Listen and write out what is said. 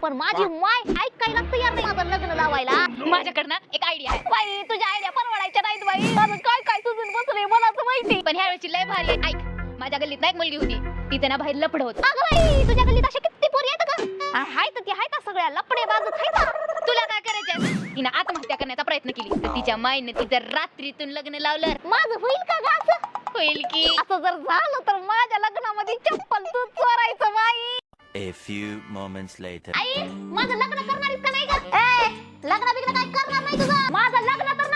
पण माझी माय ऐकायला तयार नाही माझं लग्न लावायला. माझ्याकडनं एक आयडिया आहे. बाई तुझ्या आयडिया परवडायच्या नाहीत बाई. माझं काय काय तुझं बसले मलाच माहिती. पण ह्या वेळची लय भारी आहे. ऐक, माझ्या गल्लीत ना एक मुलगी होती, तिचं ना बाहेर लपड होत. अगं बाई तुझ्या गल्लीत अशा किती पोरी आहेत का? हायत ती हायत सगळ्या लपडे बाजूत हायत. तुला काय करायचं? तिनं आत्महत्या करण्याचा प्रयत्न केली तर तिच्या माईने तिचं रात्रीतून लग्न लावलं. माझं होईल का ग असं? होईल की. असं जर झालं तर माझ्या लग्नामध्ये चप्पल तू चोरायचं बाई. A few moments later. आई माझं लग्न करणारीस का नाही ग? लग्न बिग्न काय करणार नाही तुझं. माझं लग्न तर